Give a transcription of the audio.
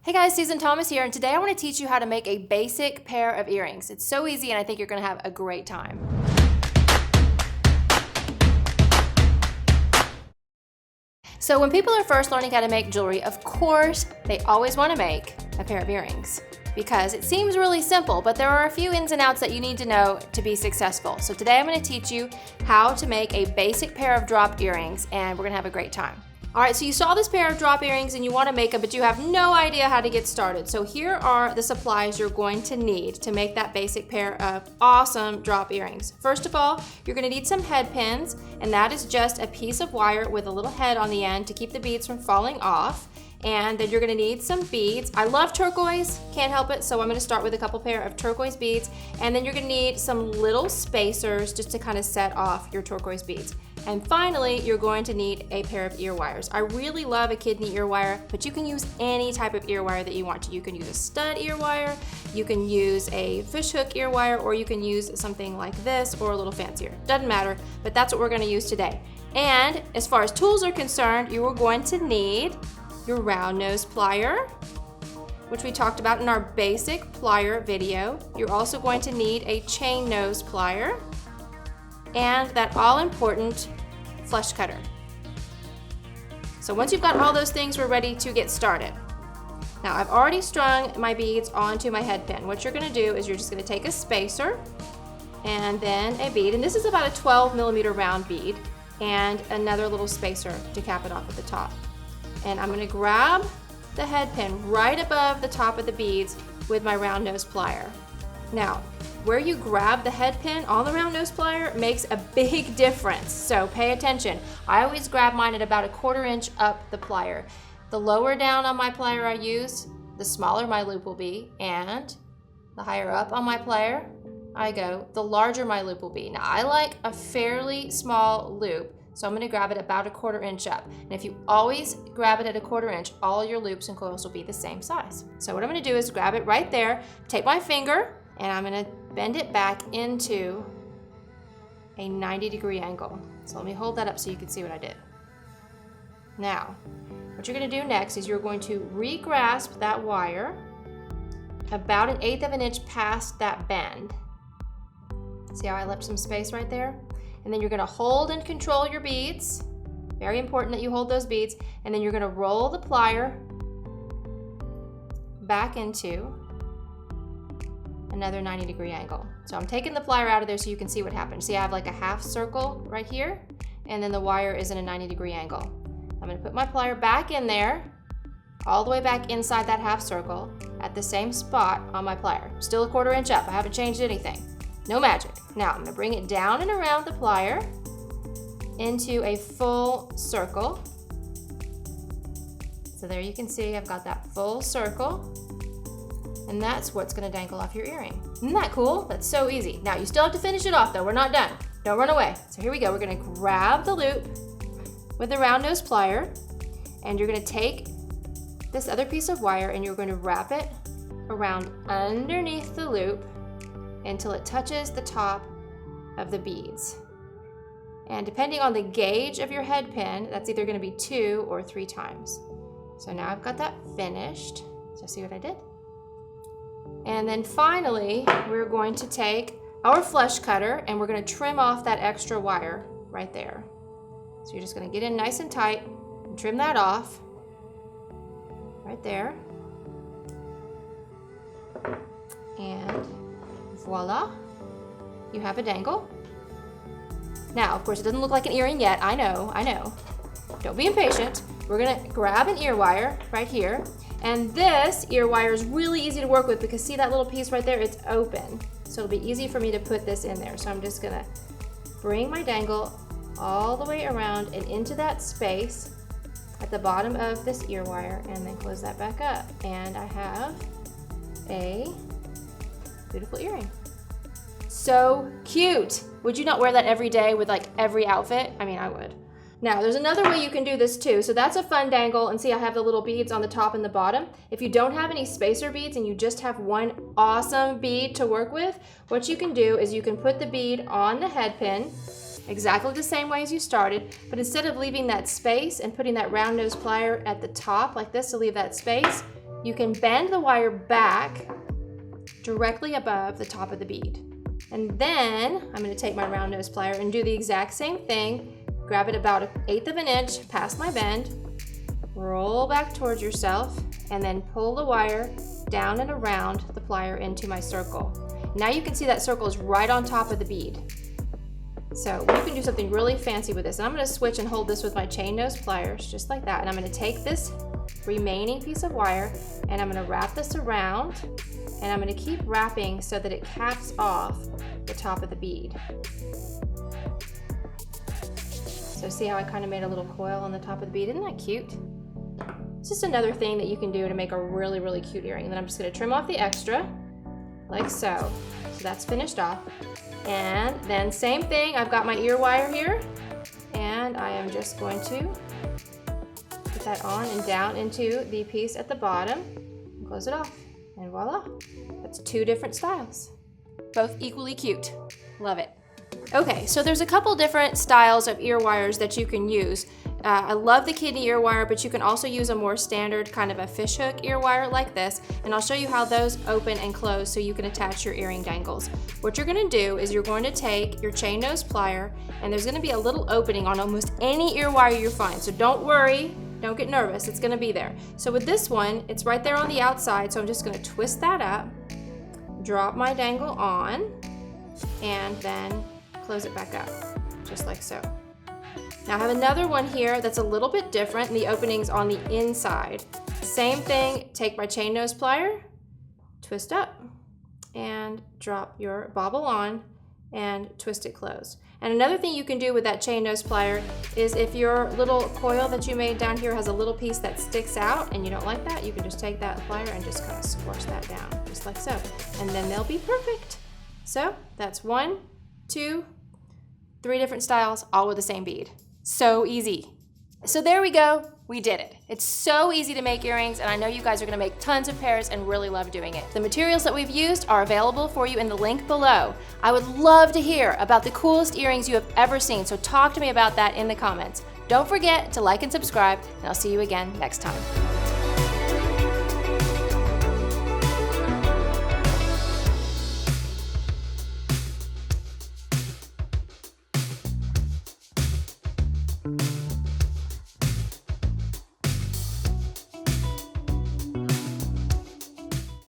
Hey guys, Susan Thomas here, and today I want to teach you how to make a basic pair of earrings. It's so easy and I think you're going to have a great time. So when people are first learning how to make jewelry, of course, they always want to make a pair of earrings because it seems really simple, but there are a few ins and outs that you need to know to be successful. So today I'm going to teach you how to make a basic pair of drop earrings, and we're going to have a great time. All right, so you saw this pair of drop earrings and you want to make them, but you have no idea how to get started. So here are the supplies you're going to need to make that basic pair of awesome drop earrings. First of all, you're going to need some head pins, and that is just a piece of wire with a little head on the end to keep the beads from falling off. And then you're going to need some beads. I love turquoise, can't help it, so I'm going to start with a couple pair of turquoise beads. And then you're going to need some little spacers just to kind of set off your turquoise beads. And finally, you're going to need a pair of ear wires. I really love a kidney ear wire, but you can use any type of ear wire that you want to. You can use a stud ear wire, you can use a fishhook ear wire, or you can use something like this or a little fancier. Doesn't matter, but that's what we're going to use today. And as far as tools are concerned, you are going to need your round nose plier, which we talked about in our basic plier video. You're also going to need a chain nose plier and that all-important flush cutter. So once you've got all those things, we're ready to get started. Now I've already strung my beads onto my head pin. What you're going to do is you're just going to take a spacer and then a bead, and this is about a 12 millimeter round bead, and another little spacer to cap it off at the top. And I'm going to grab the head pin right above the top of the beads with my round nose plier. Now, where you grab the head pin on the round nose plier makes a big difference, so pay attention. I always grab mine at about 1/4 inch up the plier. The lower down on my plier I use, the smaller my loop will be, and the higher up on my plier I go, the larger my loop will be. Now, I like a fairly small loop, so I'm going to grab it about 1/4 inch up. And if you always grab it at 1/4 inch, all your loops and coils will be the same size. So what I'm going to do is grab it right there, take my finger, and I'm going to bend it back into a 90-degree angle. So let me hold that up so you can see what I did. Now, what you're going to do next is you're going to re-grasp that wire about 1/8 of an inch past that bend. See how I left some space right there? And then you're going to hold and control your beads. Very important that you hold those beads. And then you're going to roll the plier back into another 90-degree angle. So I'm taking the plier out of there so you can see what happens. See, I have like a half circle right here, and then the wire is in a 90-degree angle. I'm going to put my plier back in there, all the way back inside that half circle at the same spot on my plier. Still 1/4 inch up. I haven't changed anything. No magic. Now I'm going to bring it down and around the plier into a full circle. So there you can see I've got that full circle, and that's what's going to dangle off your earring. Isn't that cool? That's so easy. Now you still have to finish it off though. We're not done. Don't run away. So here we go. We're going to grab the loop with the round nose plier, and you're going to take this other piece of wire and you're going to wrap it around underneath the loop until it touches the top of the beads. And depending on the gauge of your head pin, that's either going to be 2 or 3 times. So now I've got that finished. So see what I did? And then finally, we're going to take our flush cutter and we're going to trim off that extra wire right there. So you're just going to get in nice and tight and trim that off right there. And voila, you have a dangle. Now, of course, it doesn't look like an earring yet. I know. Don't be impatient. We're gonna grab an ear wire right here. And this ear wire is really easy to work with because see that little piece right there? It's open. So it'll be easy for me to put this in there. So I'm just gonna bring my dangle all the way around and into that space at the bottom of this ear wire and then close that back up. And I have a beautiful earring. So cute. Would you not wear that every day with like every outfit? I mean, I would. Now, there's another way you can do this too. So that's a fun dangle, and see I have the little beads on the top and the bottom. If you don't have any spacer beads and you just have one awesome bead to work with, what you can do is you can put the bead on the head pin exactly the same way as you started, but instead of leaving that space and putting that round nose plier at the top like this to leave that space, you can bend the wire back directly above the top of the bead. And then I'm going to take my round nose plier and do the exact same thing. Grab it about 1/8 of an inch past my bend, roll back towards yourself, and then pull the wire down and around the plier into my circle. Now you can see that circle is right on top of the bead. So you can do something really fancy with this. And I'm going to switch and hold this with my chain nose pliers, just like that. And I'm going to take this remaining piece of wire and I'm going to wrap this around, and I'm going to keep wrapping so that it caps off the top of the bead. So see how I kind of made a little coil on the top of the bead? Isn't that cute? It's just another thing that you can do to make a really, really cute earring. And then I'm just going to trim off the extra, like so. So that's finished off. And then same thing, I've got my ear wire here, and I am just going to put that on and down into the piece at the bottom, and close it off, and voila. That's 2 different styles. Both equally cute. Love it. Okay, so there's a couple different styles of ear wires that you can use. I love the kidney ear wire, but you can also use a more standard kind of a fishhook ear wire like this, and I'll show you how those open and close so you can attach your earring dangles. What you're going to do is you're going to take your chain nose plier, and there's going to be a little opening on almost any ear wire you find, so don't worry, don't get nervous, it's going to be there. So with this one, it's right there on the outside, so I'm just going to twist that up, drop my dangle on, and then close it back up, just like so. Now I have another one here that's a little bit different, and the opening's on the inside. Same thing, take my chain nose plier, twist up, and drop your bobble on, and twist it closed. And another thing you can do with that chain nose plier is if your little coil that you made down here has a little piece that sticks out and you don't like that, you can just take that plier and just kind of squash that down, just like so. And then they'll be perfect. So that's 1, 2, 3 different styles, all with the same bead. So easy. So there we go, we did it. It's so easy to make earrings, and I know you guys are gonna make tons of pairs and really love doing it. The materials that we've used are available for you in the link below. I would love to hear about the coolest earrings you have ever seen, so talk to me about that in the comments. Don't forget to like and subscribe, and I'll see you again next time.